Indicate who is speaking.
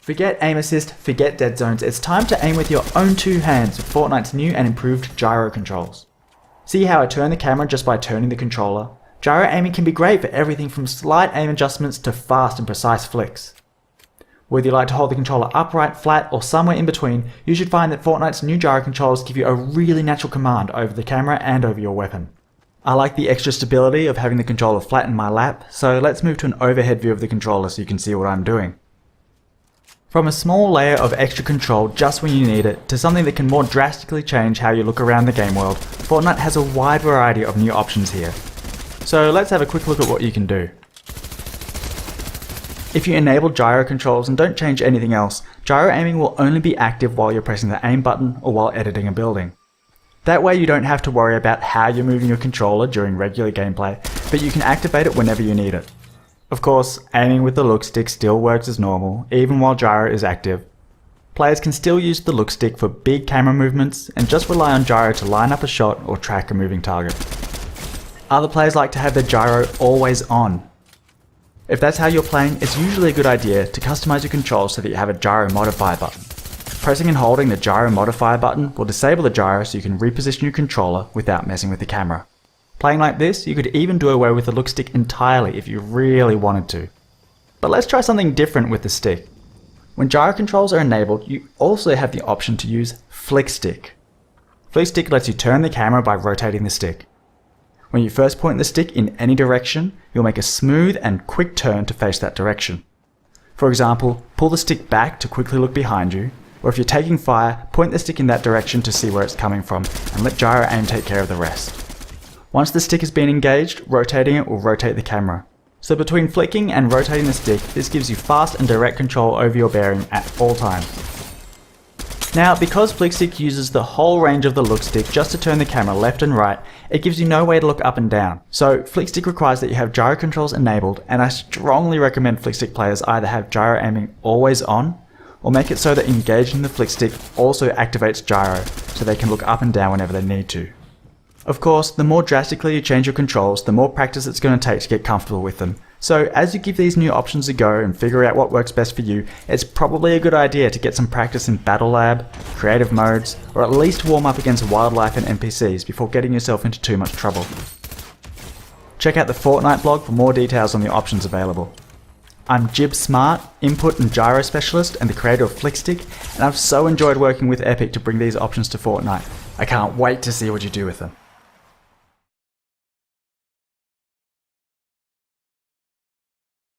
Speaker 1: Forget aim assist, forget dead zones, it's time to aim with your own two hands with Fortnite's new and improved gyro controls. See how I turn the camera just by turning the controller? Gyro aiming can be great for everything from slight aim adjustments to fast and precise flicks. Whether you like to hold the controller upright, flat, or somewhere in between, you should find that Fortnite's new gyro controls give you a really natural command over the camera and over your weapon. I like the extra stability of having the controller flat in my lap, so let's move to an overhead view of the controller so you can see what I'm doing. From a small layer of extra control just when you need it, to something that can more drastically change how you look around the game world, Fortnite has a wide variety of new options here. So let's have a quick look at what you can do. If you enable gyro controls and don't change anything else, gyro aiming will only be active while you're pressing the aim button or while editing a building. That way you don't have to worry about how you're moving your controller during regular gameplay, but you can activate it whenever you need it. Of course, aiming with the look stick still works as normal, even while gyro is active. Players can still use the look stick for big camera movements and just rely on gyro to line up a shot or track a moving target. Other players like to have their gyro always on. If that's how you're playing, it's usually a good idea to customize your controls so that you have a gyro modifier button. Pressing and holding the gyro modifier button will disable the gyro so you can reposition your controller without messing with the camera. Playing like this, you could even do away with the look stick entirely if you really wanted to. But let's try something different with the stick. When gyro controls are enabled, you also have the option to use flick stick. Flick stick lets you turn the camera by rotating the stick. When you first point the stick in any direction, you'll make a smooth and quick turn to face that direction. For example, pull the stick back to quickly look behind you, or if you're taking fire, point the stick in that direction to see where it's coming from, and let gyro aim take care of the rest. Once the stick has been engaged, rotating it will rotate the camera. So between flicking and rotating the stick, this gives you fast and direct control over your bearing at all times. Now, because flick stick uses the whole range of the look stick just to turn the camera left and right, it gives you no way to look up and down. So flick stick requires that you have gyro controls enabled, and I strongly recommend flick stick players either have gyro aiming always on, or make it so that engaging the flick stick also activates gyro, so they can look up and down whenever they need to. Of course, the more drastically you change your controls, the more practice it's going to take to get comfortable with them. So as you give these new options a go and figure out what works best for you, it's probably a good idea to get some practice in Battle Lab, creative modes, or at least warm up against wildlife and NPCs before getting yourself into too much trouble. Check out the Fortnite blog for more details on the options available. I'm Jib Smart, Input and Gyro Specialist and the creator of Flickstick, and I've so enjoyed working with Epic to bring these options to Fortnite. I can't wait to see what you do with them.